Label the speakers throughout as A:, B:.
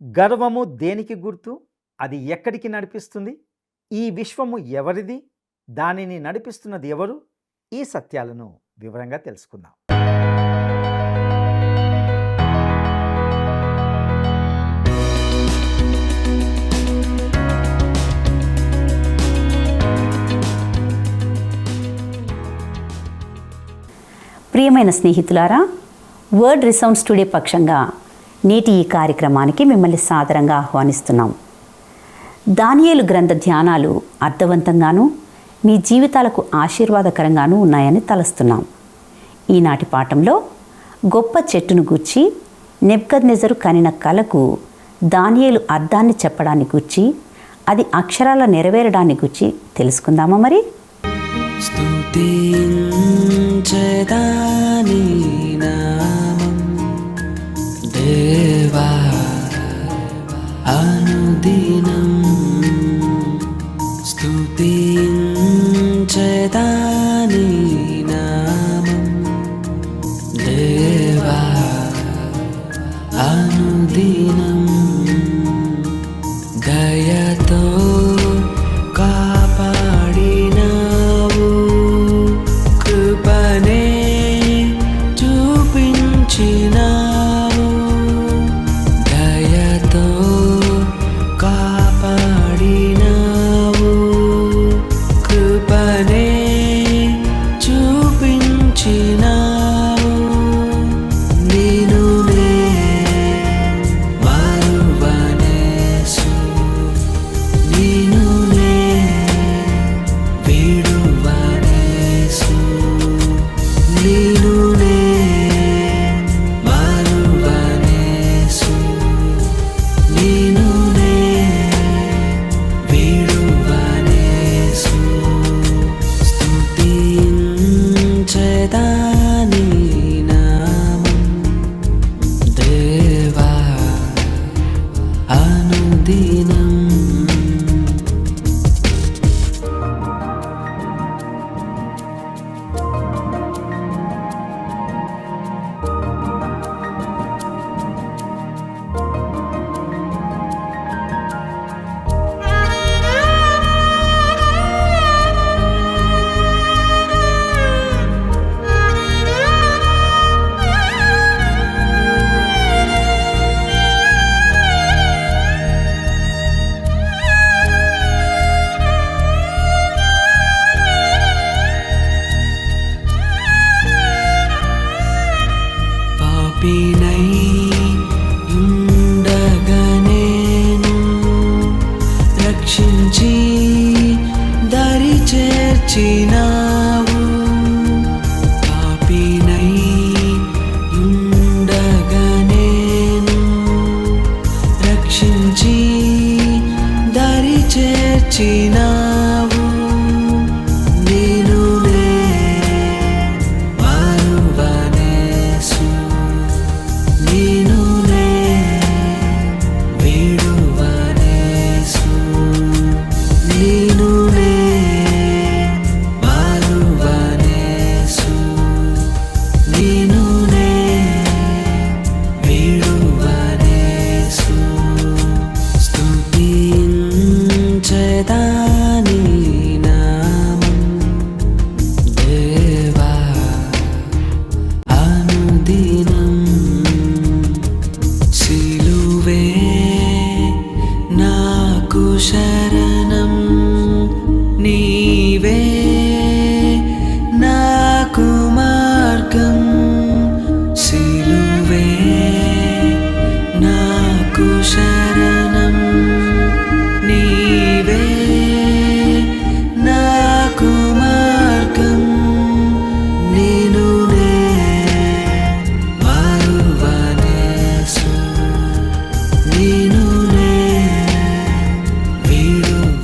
A: గర్వము దేనికి గుర్తు? అది ఎక్కడికి నడిపిస్తుంది? ఈ విశ్వము ఎవరిది? దానిని నడిపిస్తున్నది ఎవరు? ఈ సత్యాలను వివరంగా తెలుసుకుందాం.
B: ప్రియమైన స్నేహితులారా, వర్డ్ రిసౌండ్స్ టుడే పక్షంగా నేటి ఈ కార్యక్రమానికి మిమ్మల్ని సాదరంగా ఆహ్వానిస్తున్నాం. దానియేలు గ్రంథ ధ్యానాలు అర్థవంతంగానూ మీ జీవితాలకు ఆశీర్వాదకరంగానూ ఉన్నాయని తలస్తున్నాం. ఈనాటి పాఠంలో గొప్ప చెట్టును గూర్చి, నెబుకద్నెజరు కనిన కలకు దానియేలు అర్థాన్ని చెప్పడాన్ని గూర్చి, అది అక్షరాల నెరవేరడాన్ని గూర్చి తెలుసుకుందామా మరి?
C: స్తుతించెదాని నామం దేవా అనుదినం, స్తుతించెదాని నామం దేవా అనుదినం. దయతో కాపాడినావు, కృపనే చూపించినావు. దయతో కాపాడినావు, కృపనే చూపించినావు. నిన్నునే మరువనేసు, నిన్నునే విడువనేసు, నిన్నునే మరువనేసు, నిన్నునే విడువనేసు. స్తుతించెదాని నామం దేవా అనుదినం. పాపినై ఉండగనేను రక్షించి దరి చేర్చినావు. పాపినై ఉండగనేను రక్షించి దరి చేర్చినావు. నిన్నునే మరువనేసు, నిన్నునే విడువనేసు, నిన్నునే మరువనేసు, నిన్నునే విడువనేసు. స్తుతించెదాని నామం దేవా అనుదినం. సిలువే నాకు శరణం, నీవే నాకు మార్గం. సిలువే నాకు శరణం, నీవే నాకు మార్గం. నిన్నునే మరువనేసు, నిన్నునే విడువ.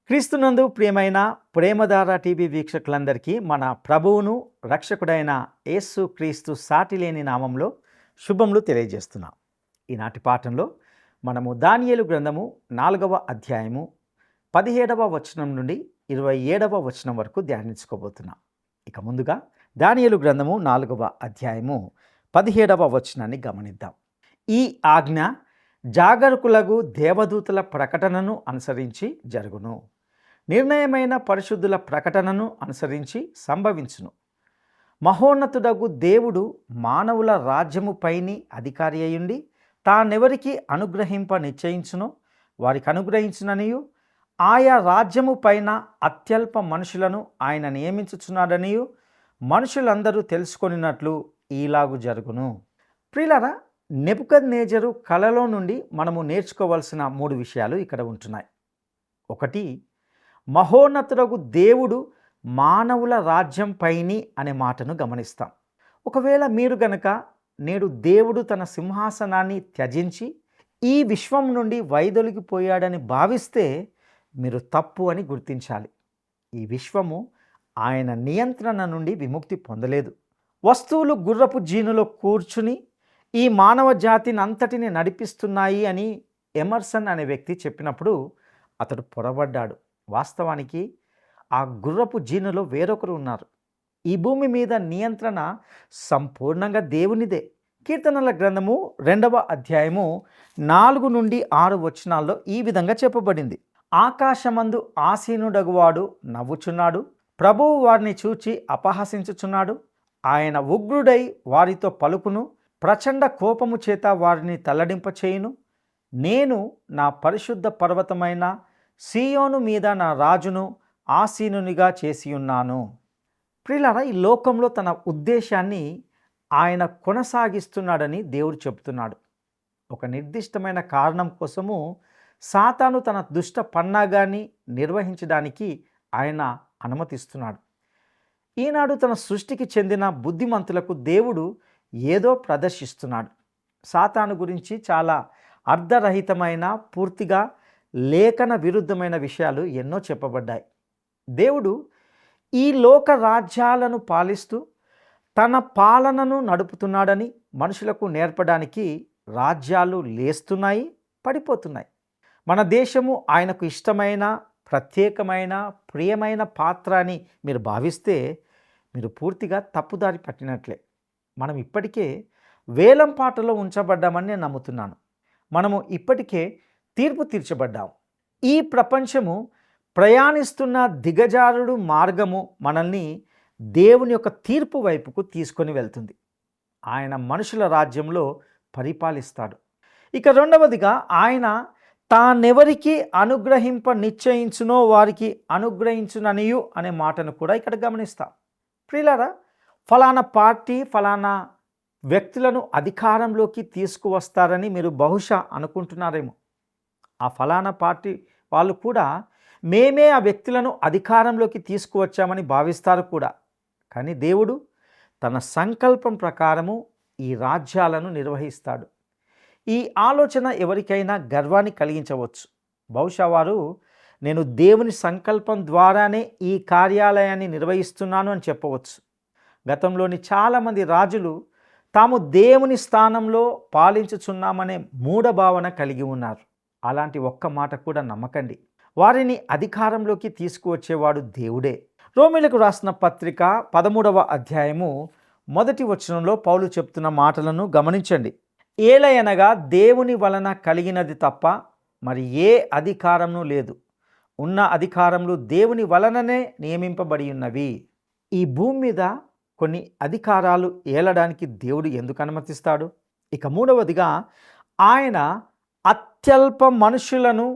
A: క్రీస్తునందు ప్రియమైన ప్రేమధార టీవీ వీక్షకులందరికీ మన ప్రభువును రక్షకుడైన యేసు క్రీస్తు సాటిలేని నామంలో శుభములు తెలియజేస్తున్నాం. ఈనాటి పాఠంలో మనము దానియేలు గ్రంథము 4వ అధ్యాయము 17వ వచనం నుండి 27వ వచనం వరకు ధ్యానించుకోబోతున్నాం. ఇక ముందుగా దానియేలు గ్రంథము 4వ అధ్యాయము 17వ వచనాన్ని గమనిద్దాం. ఈ ఆజ్ఞ జాగరూకులకు దేవదూతల ప్రకటనను అనుసరించి జరుగును. నిర్ణయమైన పరిశుద్ధుల ప్రకటనను అనుసరించి సంభవించును. మహోన్నతుడగు దేవుడు మానవుల రాజ్యము పైని అధికారి అయ్యుండి తానెవరికి అనుగ్రహింప నిశ్చయించునో వారికి అనుగ్రహించుననియు ఆయా రాజ్యము పైన అత్యల్ప మనుషులను ఆయన నియమించుచున్నాడనియు మనుషులందరూ తెలుసుకొనినట్లు ఈలాగు జరుగును. ప్రియులారా, నెబుకద్నెజరు కలలో నుండి మనము నేర్చుకోవాల్సిన 3 విషయాలు ఇక్కడ ఉంటున్నాయి. ఒకటి, మహోన్నతుడగు దేవుడు మానవుల రాజ్యం పైని అనే మాటను గమనిస్తాం. ఒకవేళ మీరు గనక నేడు దేవుడు తన సింహాసనాన్ని త్యజించి ఈ విశ్వం నుండి వైదొలిగిపోయాడని భావిస్తే మీరు తప్పు అని గుర్తించాలి. ఈ విశ్వము ఆయన నియంత్రణ నుండి విముక్తి పొందలేదు. వస్తువులు గుర్రపు జీనులో కూర్చుని ఈ మానవ జాతిని అంతటిని నడిపిస్తున్నాయి అని ఎమర్సన్ అనే వ్యక్తి చెప్పినప్పుడు అతడు పొరబడ్డాడు. వాస్తవానికి ఆ గుర్రపు జీనులో వేరొకరు ఉన్నారు. ఈ భూమి మీద నియంత్రణ సంపూర్ణంగా దేవునిదే. కీర్తనల గ్రంథము 2వ అధ్యాయము 4 నుండి 6 వచనాల్లో ఈ విధంగా చెప్పబడింది. ఆకాశమందు ఆసీనుడగువాడు నవ్వుచున్నాడు, ప్రభువు వారిని చూచి అపహసించుచున్నాడు. ఆయన ఉగ్రుడై వారితో పలుకును, ప్రచండ కోపము చేత వారిని తల్లడింపచేయును. నేను నా పరిశుద్ధ పర్వతమైన సీయోను మీద నా రాజును ఆసీనునిగా చేసియున్నాను. ప్రియులారా, ఈ లోకంలో తన ఉద్దేశాన్ని ఆయన కొనసాగిస్తున్నాడని దేవుడు చెబుతున్నాడు. ఒక నిర్దిష్టమైన కారణం కోసము సాతాను తన దుష్ట పన్నాగాన్ని నిర్వహించడానికి ఆయన అనుమతిస్తున్నాడు. ఈనాడు తన సృష్టికి చెందిన బుద్ధిమంతులకు దేవుడు ఏదో ప్రదర్శిస్తున్నాడు. సాతాను గురించి చాలా అర్ధరహితమైన, పూర్తిగా లేఖన విరుద్ధమైన విషయాలు ఎన్నో చెప్పబడ్డాయి. దేవుడు ఈ లోక రాజ్యాలను పాలిస్తూ తన పాలనను నడుపుతున్నాడని మనుషులకు నేర్పడానికి రాజ్యాలు లేస్తున్నాయి, పడిపోతున్నాయి. మన దేశము ఆయనకు ఇష్టమైన, ప్రత్యేకమైన, ప్రియమైన పాత్ర అని మీరు భావిస్తే మీరు పూర్తిగా తప్పుదారి పట్టినట్లే. మనం ఇప్పటికే వేలం పాటలో ఉంచబడ్డామని నేను నమ్ముతున్నాను. మనము ఇప్పటికే తీర్పు తీర్చబడ్డాము. ఈ ప్రపంచము ప్రయాణిస్తున్న దిగజారుడు మార్గము మనల్ని దేవుని యొక్క తీర్పు వైపుకు తీసుకొని వెళ్తుంది. ఆయన మనుషుల రాజ్యంలో పరిపాలిస్తాడు. ఇక రెండవదిగా, ఆయన తానెవరికి అనుగ్రహింప నిశ్చయించునో వారికి అనుగ్రహించుననియు అనే మాటను కూడా ఇక్కడ గమనిస్తాం. ప్రియులారా, ఫలానా పార్టీ ఫలానా వ్యక్తులను అధికారంలోకి తీసుకువస్తారని మీరు బహుశా అనుకుంటున్నారేమో. ఆ ఫలానా పార్టీ వాళ్ళు కూడా మేమే ఆ వ్యక్తులను అధికారంలోకి తీసుకువచ్చామని భావిస్తారు కూడా. కానీ దేవుడు తన సంకల్పం ప్రకారము ఈ రాజ్యాలను నిర్వహిస్తాడు. ఈ ఆలోచన ఎవరికైనా గర్వాన్ని కలిగించవచ్చు. బహుశా వారు నేను దేవుని సంకల్పం ద్వారానే ఈ కార్యాలయాన్ని నిర్వహిస్తున్నాను అని చెప్పవచ్చు. గతంలోని చాలామంది రాజులు తాము దేవుని స్థానంలో పాలించుచున్నామనే మూఢభావన కలిగి ఉన్నారు. అలాంటి ఒక్క మాట కూడా నమ్మకండి. వారిని అధికారంలోకి తీసుకువచ్చేవాడు దేవుడే. రోమీయులకు రాసిన పత్రిక 13వ అధ్యాయము 1వ వచనంలో పౌలు చెప్తున్న మాటలను గమనించండి. ఏలయనగా దేవుని వలన కలిగినది తప్ప మరి ఏ అధికారము లేదు. ఉన్న అధికారములు దేవుని వలననే నియమింపబడి ఉన్నవి. ఈ భూమి మీద కొన్ని అధికారాలు ఏలడానికి దేవుడు ఎందుకు అనుమతిస్తాడు? ఇక మూడవదిగా, ఆయన అత్యల్ప మనుషులను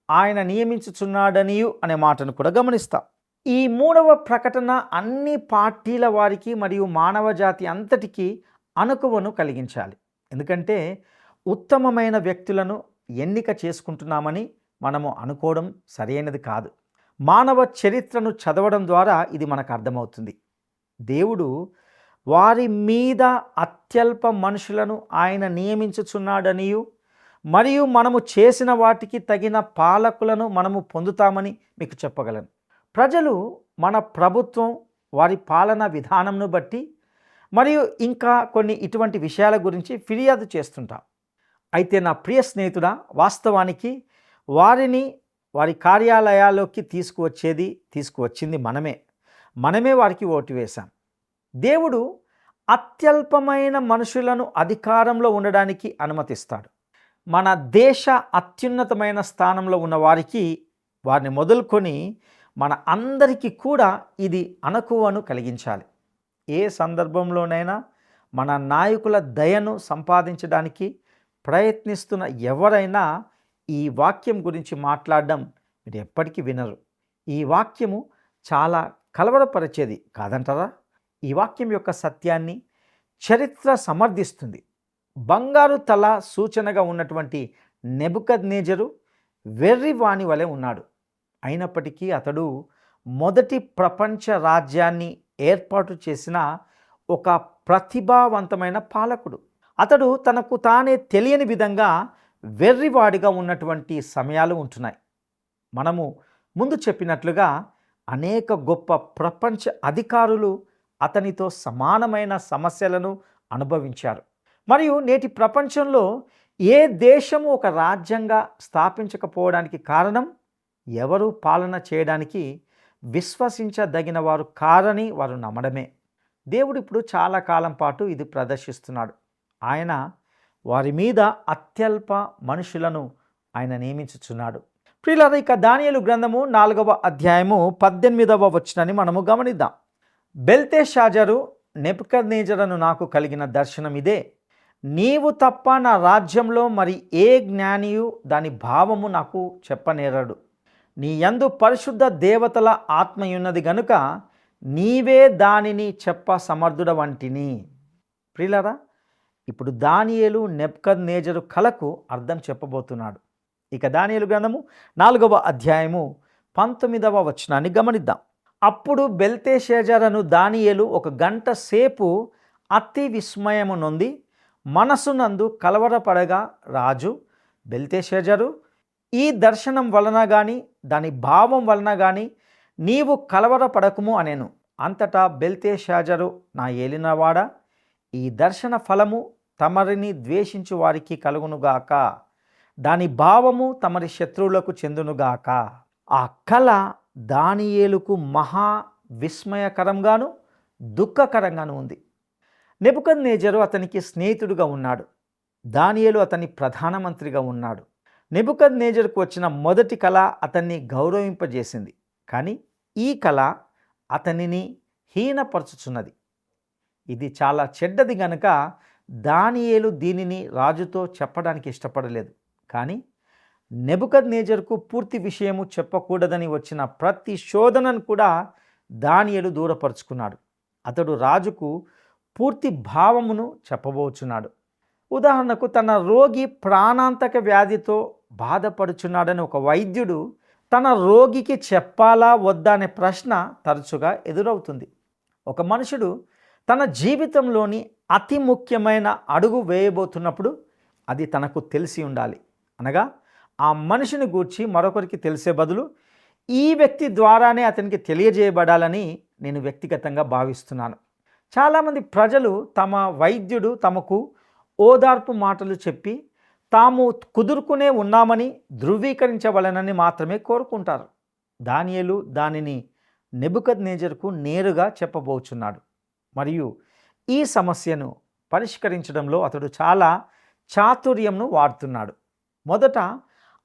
A: ఆయన నియమించుచున్నాడనియు అనే మాటను కూడా గమనిస్తాం. ఈ 3వ ప్రకటన అన్ని పార్టీల వారికి మరియు మానవ జాతి అంతటికీ అణకువను కలిగించాలి. ఎందుకంటే ఉత్తమమైన వ్యక్తులను ఎన్నిక చేసుకుంటున్నామని మనము అనుకోవడం సరైనది కాదు. మానవ చరిత్రను చదవడం ద్వారా ఇది మనకు అర్థమవుతుంది. దేవుడు వారి మీద అత్యల్ప మనుషులను ఆయన నియమించుచున్నాడనియు మరియు మనము చేసిన వాటికి తగిన పాలకులను మనము పొందుతామని మీకు చెప్పగలను. ప్రజలు మన ప్రభుత్వం వారి పాలనా విధానంను బట్టి మరియు ఇంకా కొన్ని ఇటువంటి విషయాల గురించి ఫిర్యాదు చేస్తుంటాం. అయితే నా ప్రియ స్నేహితుడా, వాస్తవానికి వారిని వారి కార్యాలయాల్లోకి తీసుకువచ్చింది మనమే వారికి ఓటు వేశాం. దేవుడు అత్యల్పమైన మనుషులను అధికారంలో ఉండడానికి అనుమతిస్తాడు. మన దేశ అత్యున్నతమైన స్థానంలో ఉన్న వారికి, వారిని మొదలుకొని మన అందరికీ కూడా ఇది అణకువను కలిగించాలి. ఏ సందర్భంలోనైనా మన నాయకుల దయను సంపాదించడానికి ప్రయత్నిస్తున్న ఎవరైనా ఈ వాక్యం గురించి మాట్లాడడం మీరు ఎప్పటికీ వినరు. ఈ వాక్యము చాలా కలవరపరిచేది కాదంటారా? ఈ వాక్యం యొక్క సత్యాన్ని చరిత్ర సమర్థిస్తుంది. బంగారు తల సూచనగా ఉన్నటువంటి నెబుకద్నెజరు వెర్రివాణి వలె ఉన్నాడు. అయినప్పటికీ అతడు మొదటి ప్రపంచ రాజ్యాన్ని ఏర్పాటు చేసిన ఒక ప్రతిభావంతమైన పాలకుడు. అతడు తనకు తానే తెలియని విధంగా వెర్రివాడిగా ఉన్నటువంటి సమయాలు ఉంటున్నాయి. మనము ముందు చెప్పినట్లుగా అనేక గొప్ప ప్రపంచ అధికారులు అతనితో సమానమైన సమస్యలను అనుభవించారు. మరియు నేటి ప్రపంచంలో ఏ దేశము ఒక రాజ్యంగా స్థాపించకపోవడానికి కారణం ఎవరు పాలన చేయడానికి విశ్వసించదగిన వారు కారని వారు నమ్మడమే. దేవుడు ఇప్పుడు చాలా కాలం పాటు ఇది ప్రదర్శిస్తున్నాడు. ఆయన వారి మీద అత్యల్ప మనుషులను ఆయన నియమించుచున్నాడు. ప్రియులారా, ఇక దానియేలు గ్రంథము 4వ అధ్యాయము 18వ వచనాన్ని మనము గమనిద్దాం. బెల్తెషాజరు నెబుకద్నెజరును నాకు కలిగిన దర్శనం ఇదే. నీవు తప్ప నా రాజ్యంలో మరి ఏ జ్ఞానియు దాని భావము నాకు చెప్పనేరడు. నీ యందు పరిశుద్ధ దేవతల ఆత్మయున్నది గనుక నీవే దానిని చెప్ప సమర్థుడ వంటిని. ప్రియులారా, ఇప్పుడు దానియేలు నెబుకద్నెజరు కలకు అర్థం చెప్పబోతున్నాడు. ఇక దానియేలు గ్రంథము 4వ అధ్యాయము 19వ వచనాన్ని గమనిద్దాం. అప్పుడు బెల్తెషాజరును దానియేలు 1 గంట సేపు అతి విస్మయము నొంది మనసునందు కలవరపడగా, రాజు బెల్తెషాజరు, ఈ దర్శనం వలన గాని దాని భావం వలన గాని నీవు కలవరపడకుము అనేను. అంతటా బెల్తెషాజరు, నా ఏలినవాడా, ఈ దర్శన ఫలము తమరిని ద్వేషించు వారికి కలుగునుగాక, దాని భావము తమరి శత్రువులకు చెందునుగాక. ఆ కళ దానియేలుకు మహా విస్మయకరంగాను దుఃఖకరంగాను ఉంది. నెబుకద్నెజరు అతనికి స్నేహితుడుగా ఉన్నాడు. దానియేలు అతని ప్రధానమంత్రిగా ఉన్నాడు. నెబుకద్నెజరుకు వచ్చిన మొదటి కళ అతన్ని గౌరవింపజేసింది. కానీ ఈ కళ అతనిని హీనపరచుచున్నది. ఇది చాలా చెడ్డది గనుక దానియేలు దీనిని రాజుతో చెప్పడానికి ఇష్టపడలేదు. కానీ నెబుకద్నెజరుకు పూర్తి విషయము చెప్పకూడదని వచ్చిన ప్రతి శోధనను కూడా దానియేలు దూరపరుచుకున్నాడు. అతడు రాజుకు పూర్తి భావమును చెప్పబోచున్నాడు. ఉదాహరణకు, తన రోగి ప్రాణాంతక వ్యాధితో బాధపడుచున్నాడని ఒక వైద్యుడు తన రోగికి చెప్పాలా వద్దా అనే ప్రశ్న తరచుగా ఎదురవుతుంది. ఒక మనుషుడు తన జీవితంలోని అతి ముఖ్యమైన అడుగు వేయబోతున్నప్పుడు అది తనకు తెలిసి ఉండాలి. అనగా ఆ మనిషిని గూర్చి మరొకరికి తెలిసే బదులు ఈ వ్యక్తి ద్వారానే అతనికి తెలియజేయబడాలని నేను వ్యక్తిగతంగా భావిస్తున్నాను. చాలామంది ప్రజలు తమ వైద్యుడు తమకు ఓదార్పు మాటలు చెప్పి తాము కుదురుకునే ఉన్నామని ధృవీకరించవలనని మాత్రమే కోరుకుంటారు. దానియేలు దానిని నెబుకద్నెజరుకు నేరుగా చెప్పబోచున్నాడు. మరియు ఈ సమస్యను పరిష్కరించడంలో అతడు చాలా చాతుర్యంను వాడుతున్నాడు. మొదట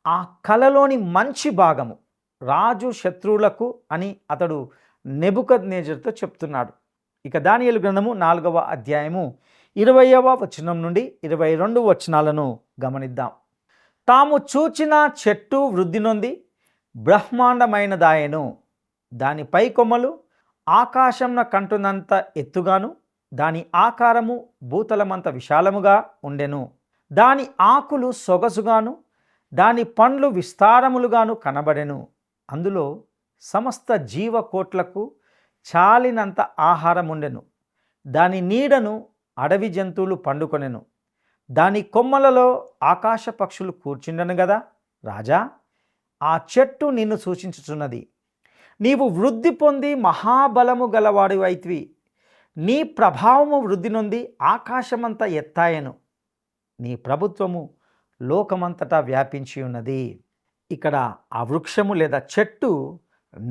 A: ఆ కళలోని మంచి భాగము రాజు శత్రువులకు అని అతడు నెబుకద్నెజరుతో చెప్తున్నాడు. ఇక దానియేలు గ్రంథము 4వ అధ్యాయము 20వ వచనం నుండి 22 వచనాలను గమనిద్దాం. తాము చూచిన చెట్టు వృద్ధి నొంది బ్రహ్మాండమైనదాయెను. దాని పై కొమ్మలు ఆకాశంన కంటునంత ఎత్తుగాను దాని ఆకారము భూతలమంత విశాలముగా ఉండెను. దాని ఆకులు సొగసుగాను దాని పండ్లు విస్తారములుగాను కనబడెను. అందులో సమస్త జీవకోట్లకు చాలినంత ఆహారం ఉండెను. దాని నీడను అడవి జంతువులు పండుకొనెను. దాని కొమ్మలలో ఆకాశ పక్షులు కూర్చుండెను గదా. రాజా, ఆ చెట్టు నిన్ను సూచించుచున్నది. నీవు వృద్ధి పొంది మహాబలము గలవాడివైతివి. నీ ప్రభావము వృద్ధి నొంది ఆకాశమంతా ఎత్తాయెను. నీ ప్రభుత్వము లోకమంతటా వ్యాపించి ఉన్నది. ఇక్కడ ఆ వృక్షము లేదా చెట్టు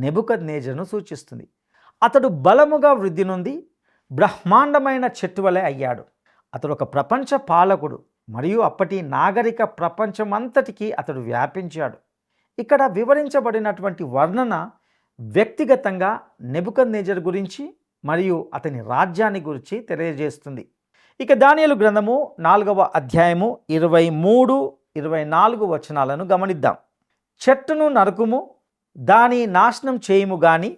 A: నెబుకద్నెజరును సూచిస్తుంది. అతడు బలముగా వృద్ధి నొంది బ్రహ్మాండమైన చెట్టు వలె అయ్యాడు. అతడు ఒక ప్రపంచ పాలకుడు మరియు అప్పటి నాగరిక ప్రపంచమంతటికీ అతడు వ్యాపించాడు. ఇక్కడ వివరించబడినటువంటి వర్ణన వ్యక్తిగతంగా నెబుకద్నెజరు గురించి మరియు అతని రాజ్యాన్ని గురించి తెలియజేస్తుంది. ఇక దానియేలు గ్రంథము 4వ అధ్యాయము 23, 24 వచనాలను గమనిద్దాం. చెట్టును నరుకుము, దాని నాశనం చేయుము గాని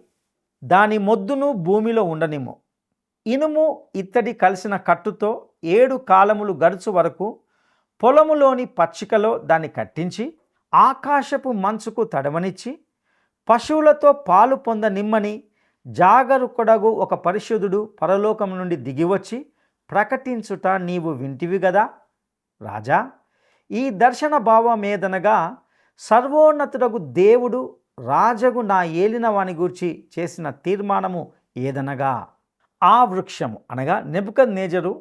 A: దాని మొద్దును భూమిలో ఉండనిమ్ము. ఇనుము ఇత్తడి కలిసిన కట్టుతో 7 కాలములు గడుచు వరకు పొలములోని పచ్చికలో దాన్ని కట్టించి ఆకాశపు మంచుకు తడవనిచ్చి పశువులతో పాలు పొందనిమ్మని జాగరూకుడగు ఒక పరిశుద్ధుడు పరలోకం నుండి దిగివచ్చి ప్రకటించుట నీవు వింటివి గదా రాజా. ఈ దర్శన భావమేదనగా సర్వోన్నతుడగు దేవుడు రాజగు నా ఏలిన వాని గూర్చి చేసిన తీర్మానము ఏదనగా ఆ వృక్షము అనగా నెబుకద్నెజరు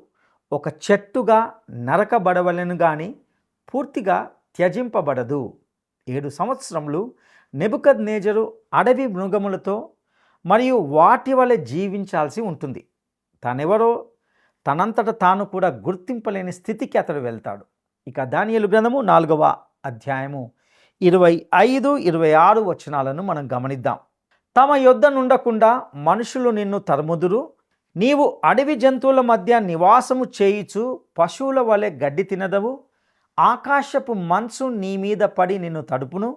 A: ఒక చెట్టుగా నరకబడవలెను గాని పూర్తిగా త్యజింపబడదు. 7 సంవత్సరములు నెబుకద్నెజరు అడవి మృగములతో మరియు వాటి వలె జీవించాల్సి ఉంటుంది. తానెవరో తనంతట తాను కూడా గుర్తింపలేని స్థితికి అతడు వెళ్తాడు. ఇక దానియేలు గ్రంథము 4వ అధ్యాయము 25, 26 వచనాలను మనం గమనిద్దాం. తమ యొద్ద నుండకుండా మనుషులు నిన్ను తరుముదురు, నీవు అడవి జంతువుల మధ్య నివాసము చేయుచు పశువుల వలె గడ్డి తినదవు, ఆకాశపు మంచు నీ మీద పడి నిన్ను తడుపును.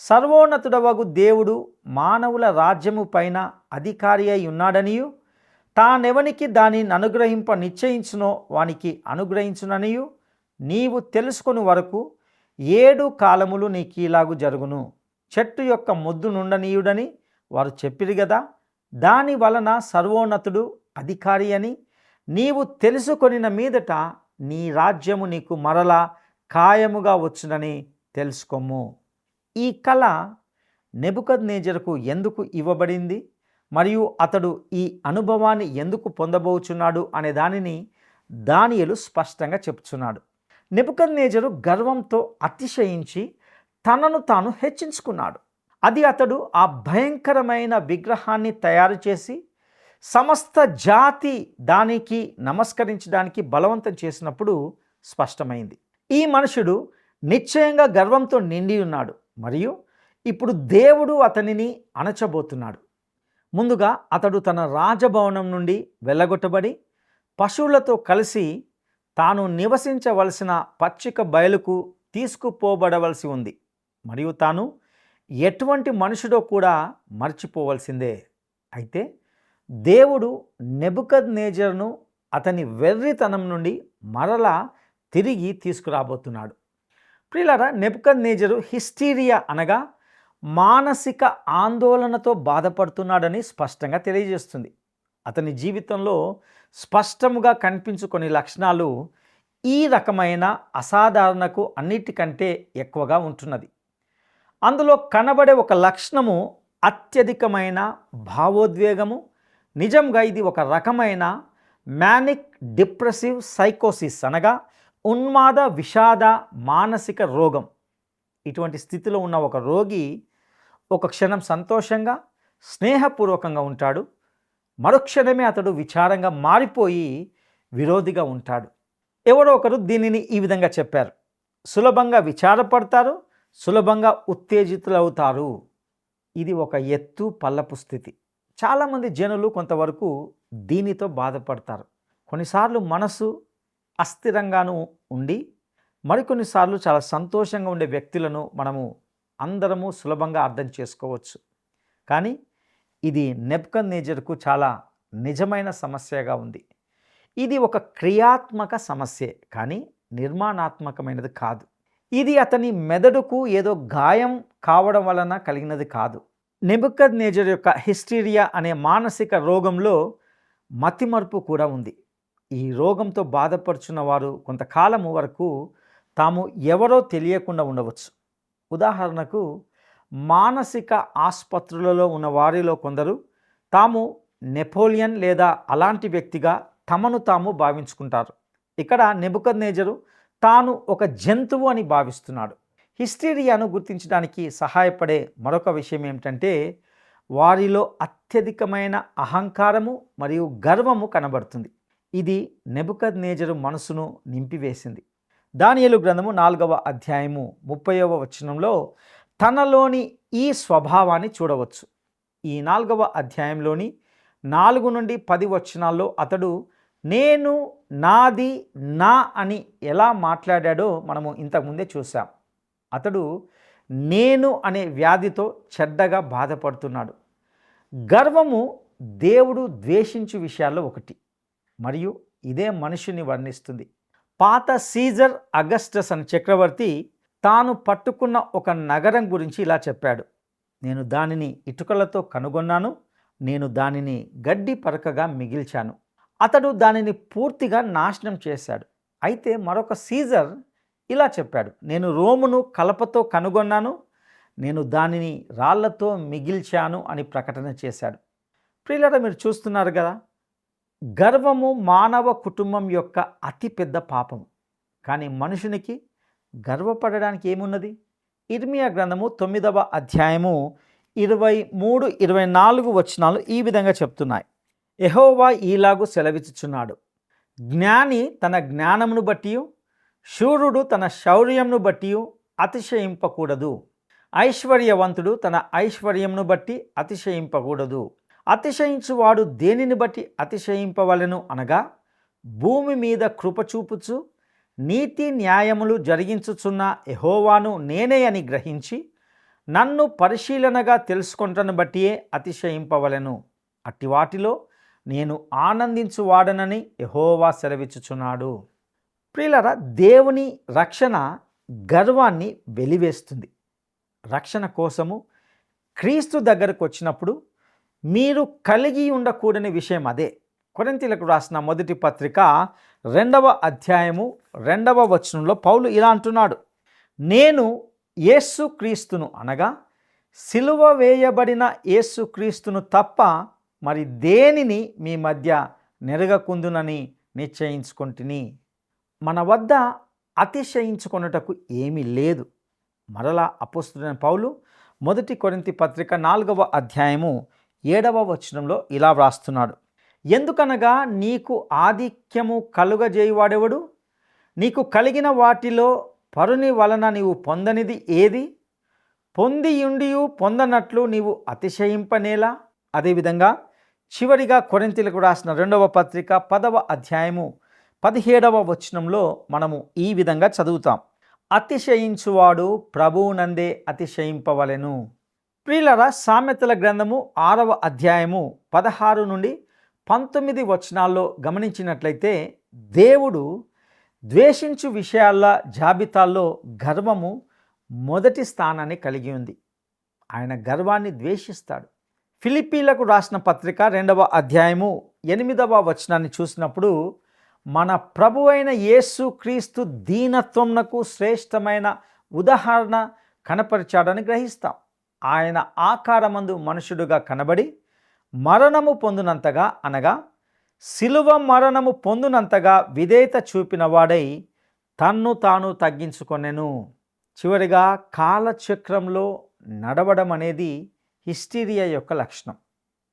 A: సర్వోన్నతుడవగు దేవుడు మానవుల రాజ్యము పైన అధికారి అయి ఉన్నాడనియు తానెవనికి దానిని అనుగ్రహింప నిశ్చయించునో వానికి అనుగ్రహించుననియు నీవు తెలుసుకొని వరకు 7 కాలములు నీకీలాగు జరుగును. చెట్టు యొక్క మొద్దు నుండనీయుడని వారు చెప్పిరి గదా, దాని వలన సర్వోన్నతుడు అధికారి అని నీవు తెలుసుకొనిన మీదట నీ రాజ్యము నీకు మరలా ఖాయముగా వచ్చునని తెలుసుకోము. ఈ కళ నెబుకద్నెజరుకు ఎందుకు ఇవ్వబడింది మరియు అతడు ఈ అనుభవాన్ని ఎందుకు పొందబోచున్నాడు అనే దానిని దానియేలు స్పష్టంగా చెప్తున్నాడు. నెబుకద్నెజరు గర్వంతో అతిశయించి తనను తాను హెచ్చించుకున్నాడు. అది అతడు ఆ భయంకరమైన విగ్రహాన్ని తయారు చేసి సమస్త జాతి దానికి నమస్కరించడానికి బలవంతం చేసినప్పుడు స్పష్టమైంది. ఈ మనుషుడు నిశ్చయంగా గర్వంతో నిండి ఉన్నాడు మరియు ఇప్పుడు దేవుడు అతనిని అణచబోతున్నాడు. ముందుగా అతడు తన రాజభవనం నుండి వెళ్ళగొట్టబడి పశువులతో కలిసి తాను నివసించవలసిన పచ్చిక బయలుకు తీసుకుపోబడవలసి ఉంది మరియు తాను ఎటువంటి మనుషుడో కూడా మర్చిపోవలసిందే. అయితే దేవుడు నెబుకద్నెజరును అతని వెర్రితనం నుండి మరలా తిరిగి తీసుకురాబోతున్నాడు. ప్రియులారా, నెబుకద్నెజరు హిస్టీరియా అనగా మానసిక ఆందోళనతో బాధపడుతున్నాడని స్పష్టంగా తెలియజేస్తుంది. అతని జీవితంలో స్పష్టముగా కనిపించుకొని లక్షణాలు ఈ రకమైన అసాధారణకు అన్నిటికంటే ఎక్కువగా ఉంటున్నది. అందులో కనబడే ఒక లక్షణము అత్యధికమైన భావోద్వేగము. నిజంగా ఇది ఒక రకమైన మ్యానిక్ డిప్రెసివ్ సైకోసిస్ అనగా ఉన్మాద విషాద మానసిక రోగం. ఇటువంటి స్థితిలో ఉన్న ఒక రోగి ఒక క్షణం సంతోషంగా స్నేహపూర్వకంగా ఉంటాడు, మరుక్షణమే అతడు విచారంగా మారిపోయి విరోధిగా ఉంటాడు. ఎవరో ఒకరు దీనిని ఈ విధంగా చెప్పారు: సులభంగా విచారపడతారు, సులభంగా ఉత్తేజితులవుతారు. ఇది ఒక ఎత్తు పల్లపు స్థితి. చాలామంది జనులు కొంతవరకు దీనితో బాధపడతారు. కొన్నిసార్లు మనసు అస్థిరంగాను ఉండి మరికొన్నిసార్లు చాలా సంతోషంగా ఉండే వ్యక్తులను మనము అందరము సులభంగా అర్థం చేసుకోవచ్చు. కానీ ఇది నెబుకద్నెజరుకు చాలా నిజమైన సమస్యగా ఉంది. ఇది ఒక క్రియాత్మక సమస్యే కానీ నిర్మాణాత్మకమైనది కాదు. ఇది అతని మెదడుకు ఏదో గాయం కావడం వలన కలిగినది కాదు. నెబుకద్నెజరు యొక్క హిస్టీరియా అనే మానసిక రోగంలో మతిమరుపు కూడా ఉంది. ఈ రోగంతో బాధపడుచున్న వారు కొంతకాలము వరకు తాము ఎవరో తెలియకుండా ఉండవచ్చు. ఉదాహరణకు, మానసిక ఆసుపత్రులలో ఉన్న వారిలో కొందరు తాము నెపోలియన్ లేదా అలాంటి వ్యక్తిగా తమను తాము భావించుకుంటారు. ఇక్కడ నెబుకద్నెజరు తాను ఒక జంతువు అని భావిస్తున్నాడు. హిస్టీరియాను గుర్తించడానికి సహాయపడే మరొక విషయం ఏమిటంటే వారిలో అత్యధికమైన అహంకారము మరియు గర్వము కనబడుతుంది. ఇది నెబుకద్నెజరు మనసును నింపివేసింది. దానియేలు గ్రంథము 4వ అధ్యాయము 30వ వచనంలో తనలోని ఈ స్వభావాన్ని చూడవచ్చు. ఈ 4వ అధ్యాయంలోని 4 నుండి 10 వచనాల్లో అతడు నేను, నాది, నా అని ఎలా మాట్లాడాడో మనము ఇంతకుముందే చూసాం. అతడు నేను అనే వ్యాధితో చెడ్డగా బాధపడుతున్నాడు. గర్వము దేవుడు ద్వేషించు విషయాల్లో ఒకటి, మరియు ఇదే మనుషుని వర్ణిస్తుంది. పాత సీజర్ అగస్టస్ అనే చక్రవర్తి తాను పట్టుకున్న ఒక నగరం గురించి ఇలా చెప్పాడు: నేను దానిని ఇటుకలతో కనుగొన్నాను, నేను దానిని గడ్డి పరకగా మిగిల్చాను. అతడు దానిని పూర్తిగా నాశనం చేశాడు. అయితే మరొక సీజర్ ఇలా చెప్పాడు: నేను రోమును కలపతో కనుగొన్నాను, నేను దానిని రాళ్లతో మిగిల్చాను అని ప్రకటన చేశాడు. ప్రియులారా, మీరు చూస్తున్నారు కదా, గర్వము మానవ కుటుంబం యొక్క అతిపెద్ద పాపం. కానీ మనుషునికి గర్వపడడానికి ఏమున్నది? ఇర్మియా గ్రంథము 9వ అధ్యాయము 23-24 వచనాలు ఈ విధంగా చెప్తున్నాయి: యెహోవా ఈలాగు సెలవిచ్చుచున్నాడు, జ్ఞాని తన జ్ఞానమును బట్టి, శూరుడు తన శౌర్యమును బట్టి అతిశయింపకూడదు, ఐశ్వర్యవంతుడు తన ఐశ్వర్యమును బట్టి అతిశయింపకూడదు. అతిశయించువాడు దేనిని బట్టి అతిశయింపవలెను అనగా, భూమి మీద కృప చూపుచు నీతి న్యాయములు జరిగించుచున్న యెహోవాను నేనే అని గ్రహించి నన్ను పరిశీలనగా తెలుసుకొనుటను బట్టియే అతిశయింపవలెను. అట్టి వాటిలో నేను ఆనందించువాడనని యెహోవా సెలవిచ్చుచున్నాడు. ప్రియులారా, దేవుని రక్షణ గర్వాన్ని వెలివేస్తుంది. రక్షణ కోసము క్రీస్తు దగ్గరకు వచ్చినప్పుడు మీరు కలిగి ఉండకూడని విషయం అదే. కొరింథీయులకు రాసిన మొదటి పత్రిక 2వ అధ్యాయము 2వ వచనంలో పౌలు ఇలా అంటున్నాడు: నేను యేసుక్రీస్తును అనగా సిలువ వేయబడిన యేసుక్రీస్తును తప్ప మరి దేనిని మీ మధ్య నెరగకుందునని నిశ్చయించుకొంటిని. మన వద్ద అతిశయించుకొనుటకు ఏమీ లేదు. మరలా అపోస్తలుడైన పౌలు మొదటి కొరింథీ పత్రిక 4వ అధ్యాయము 7వ వచనంలో ఇలా వ్రాస్తున్నాడు: ఎందుకనగా నీకు ఆధిక్యము కలుగజేయువాడెవడు? నీకు కలిగిన వాటిలో పరుని వలన నీవు పొందనిది ఏది? పొందియుండియు పొందనట్లు నీవు అతిశయింపనేలా? అదేవిధంగా చివరిగా కొరింథీయులకు రాసిన 2వ పత్రిక 10వ అధ్యాయము 17వ వచనంలో మనము ఈ విధంగా చదువుతాం: అతిశయించువాడు ప్రభువునందే అతిశయింపవలెను. ప్రియులారా, సామెతల గ్రంథము 6వ అధ్యాయము 16 నుండి 19 వచనాల్లో గమనించినట్లయితే దేవుడు ద్వేషించు విషయాల జాబితాల్లో గర్వము మొదటి స్థానాన్ని కలిగి ఉంది. ఆయన గర్వాన్ని ద్వేషిస్తాడు. ఫిలిప్పీలకు రాసిన పత్రిక 2వ అధ్యాయము 8వ వచనాన్ని చూసినప్పుడు మన ప్రభువైన యేసుక్రీస్తు దీనత్వమునకు శ్రేష్టమైన ఉదాహరణ కనపరిచాడని గ్రహిస్తాం. ఆయన ఆకారమందు మనుషుడుగా కనబడి మరణము పొందునంతగా, అనగా సిలువ మరణము పొందునంతగా విధేయత చూపిన వాడై తన్ను తాను తగ్గించుకొనెను. చివరిగా కాలచక్రంలో నడవడం అనేది హిస్టీరియా యొక్క లక్షణం.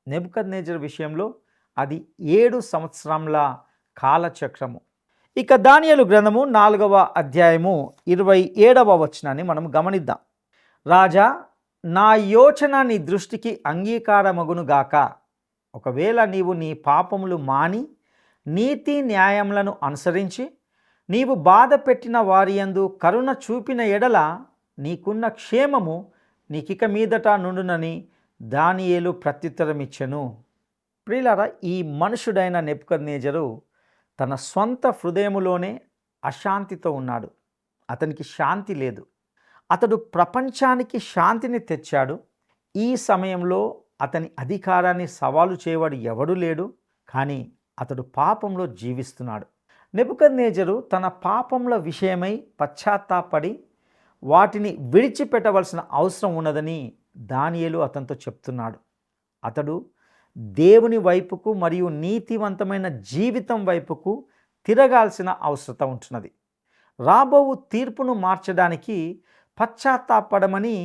A: నెబుకద్నెజర్ విషయంలో అది 7 సంవత్సరంల కాలచక్రము. ఇక దానియేలు గ్రంథము 4వ అధ్యాయము 27వ వచనాన్ని మనం గమనిద్దాం: రాజా, నా యోచన నీ దృష్టికి అంగీకారమగునుగాక. ఒకవేళ నీవు నీ పాపములు మాని నీతి న్యాయములను అనుసరించి నీవు బాధ పెట్టిన వారి యందు కరుణ చూపిన ఎడల నీకున్న క్షేమము నీకిక మీదట నుండునని దానియేలు ప్రత్యుత్తరమిచ్చెను. ప్రియులారా, ఈ మనుషుడైన నెబుకద్నెజరు తన సొంత హృదయములోనే అశాంతితో ఉన్నాడు. అతనికి శాంతి లేదు. అతడు ప్రపంచానికి శాంతిని తెచ్చాడు. ఈ సమయంలో అతని అధికారాన్ని సవాలు చేయవాడు ఎవడూ లేడు. కానీ అతడు పాపంలో జీవిస్తున్నాడు. నెబుకద్నెజరు తన పాపముల విషయమై పశ్చాత్తాపడి వాటిని విడిచిపెట్టవలసిన అవసరం ఉన్నదని దానియేలు అతనితో చెప్తున్నాడు. అతడు దేవుని వైపుకు మరియు నీతివంతమైన జీవితం వైపుకు తిరగాల్సిన అవసరత ఉంటున్నది. రాబోవు తీర్పును మార్చడానికి పశ్చాత్తాపడమని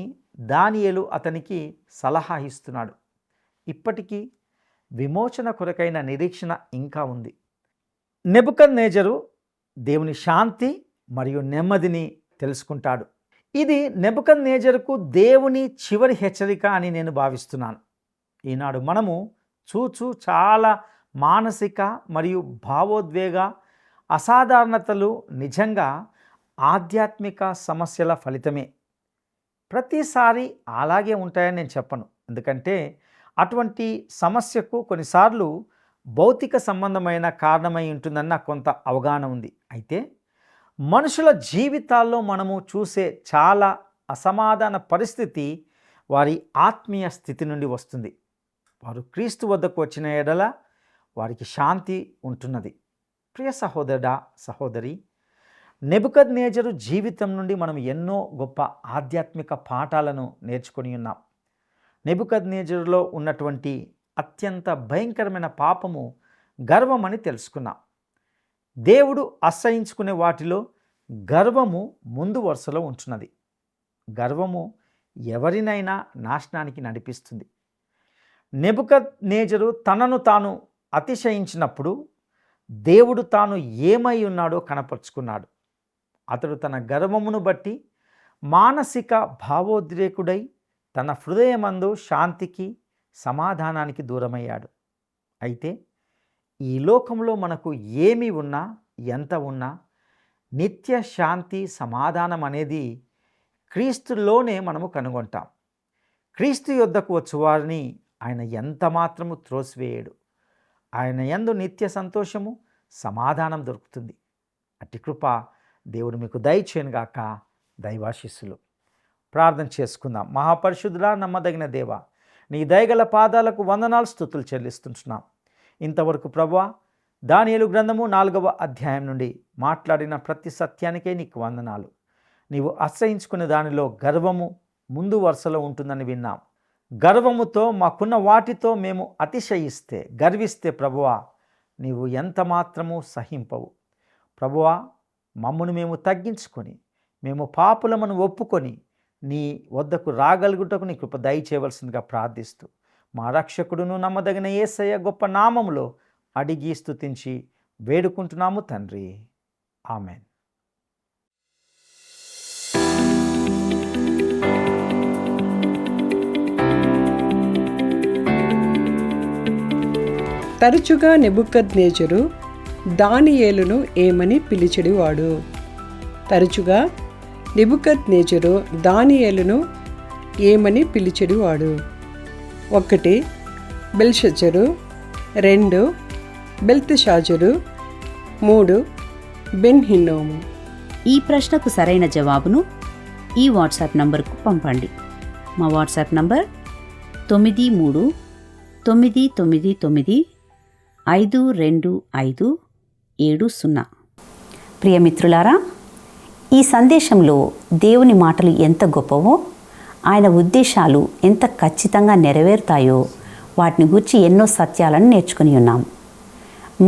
A: దానియేలు అతనికి సలహా ఇస్తున్నాడు. ఇప్పటికీ విమోచన కొరకైన నిరీక్షణ ఇంకా ఉంది. నెబుకద్నెజరు దేవుని శాంతి మరియు నెమ్మదిని తెలుసుకుంటాడు. ఇది నెబుకద్నెజరుకు దేవుని చివరి హెచ్చరిక అని నేను భావిస్తున్నాను. ఈనాడు మనము చాలా మానసిక మరియు భావోద్వేగ అసాధారణతలు నిజంగా ఆధ్యాత్మిక సమస్యల ఫలితమే. ప్రతిసారి అలాగే ఉంటాయని నేను చెప్పను, ఎందుకంటే అటువంటి సమస్యకు కొన్నిసార్లు భౌతిక సంబంధమైన కారణమై ఉంటుందని నాకు కొంత అవగాహన ఉంది. అయితే మనుషుల జీవితాల్లో మనము చూసే చాలా అసమాధాన పరిస్థితి వారి ఆత్మీయ స్థితి నుండి వస్తుంది. వారు క్రీస్తు వద్దకు వచ్చిన ఎడల వారికి శాంతి ఉంటున్నది. ప్రియ సహోదరుడా, సహోదరి, నెబుకద్నెజరు జీవితం నుండి మనం ఎన్నో గొప్ప ఆధ్యాత్మిక పాఠాలను నేర్చుకొని ఉన్నాం. నెబుకద్నెజరులో ఉన్నటువంటి అత్యంత భయంకరమైన పాపము గర్వమని తెలుసుకున్నాం. దేవుడు అసహించుకునే వాటిలో గర్వము ముందు వరుసలో ఉంటున్నది. గర్వము ఎవరినైనా నాశనానికి నడిపిస్తుంది. నెబుకద్నెజరు తనను తాను అతిశయించినప్పుడు దేవుడు తాను ఏమై ఉన్నాడో కనపరుచుకున్నాడు. అతడు తన గర్వమును బట్టి మానసిక భావోద్రేకుడై తన హృదయమందు శాంతికి సమాధానానికి దూరమయ్యాడు. అయితే ఈ లోకంలో మనకు ఏమి ఉన్నా, ఎంత ఉన్నా, నిత్య శాంతి సమాధానం అనేది క్రీస్తులోనే మనము కనుగొంటాం. క్రీస్తు యొద్దకు వచ్చువారిని ఆయన ఎంత మాత్రము త్రోసివేయడు. ఆయన యందు నిత్య సంతోషము, సమాధానం దొరుకుతుంది. అట్టి కృప దేవుడు మీకు దయచేయనుగాక. దైవాశీస్సులు. ప్రార్థన చేసుకుందాం. మహాపరిశుద్ధుడా, నమ్మదగిన దేవ, నీ దయగల పాదాలకు వందనాలు, స్తుతులు చెల్లిస్తుంటున్నాం. ఇంతవరకు ప్రభువా, దానియేలు గ్రంథము 4వ అధ్యాయం నుండి మాట్లాడిన ప్రతి సత్యానికే నీకు వందనాలు. నీవు అసహించుకునే దానిలో గర్వము ముందు వరుసలో ఉంటుందని విన్నాం. గర్వముతో మాకున్న వాటితో మేము అతిశయిస్తే, గర్విస్తే ప్రభువా, నీవు ఎంత మాత్రము సహింపవు. ప్రభువా, మమ్మను మేము తగ్గించుకొని, మేము పాపులమను ఒప్పుకొని నీ వద్దకు రాగలుగుటకు నీ కృప దయచేయవలసిందిగా ప్రార్థిస్తూ, మా రక్షకుడును నమ్మదగిన యేసయ్య గొప్ప నామములో అడిగి స్తుతించి వేడుకుంటున్నాము తండ్రి. ఆమెన్.
D: తరచుగా నెబుకద్నెజరు దానియేలును ఏమని పిలిచెడివాడు. తరచుగా నెబుకద్నెజరు దానియేలును ఏమని పిలిచెడివాడు. 1 బెల్షచ్చరు, 2 బెల్తెషాజరు, 3 బెన్హిన్నోము.
B: ఈ ప్రశ్నకు సరైన జవాబును ఈ వాట్సాప్ నంబర్కు పంపండి. మా వాట్సాప్ నంబర్ 9399952570. ప్రియమిత్రులారా, ఈ సందేశంలో దేవుని మాటలు ఎంత గొప్పవో, ఆయన ఉద్దేశాలు ఎంత ఖచ్చితంగా నెరవేరుతాయో వాటిని గురించి ఎన్నో సత్యాలను నేర్చుకుని ఉన్నాం.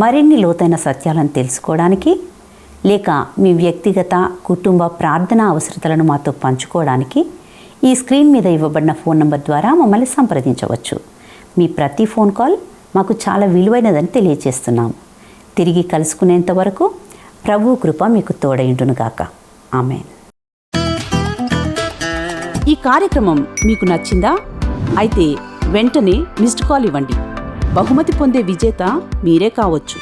B: మరిన్ని లోతైన సత్యాలను తెలుసుకోవడానికి, లేక మీ వ్యక్తిగత కుటుంబ ప్రార్థనా అవసరతలను మాతో పంచుకోవడానికి ఈ స్క్రీన్ మీద ఇవ్వబడిన ఫోన్ నంబర్ ద్వారా మమ్మల్ని సంప్రదించవచ్చు. మీ ప్రతి ఫోన్ కాల్ మాకు చాలా విలువైనదని తెలియజేస్తున్నాం. తిరిగి కలుసుకునేంత వరకు ప్రభు కృప మీకు తోడైండునుగాక. ఆమెన్. ఈ కార్యక్రమం మీకు నచ్చిందా? అయితే వెంటనే మిస్డ్ కాల్ ఇవ్వండి. బహుమతి పొందే విజేత మీరే కావచ్చు.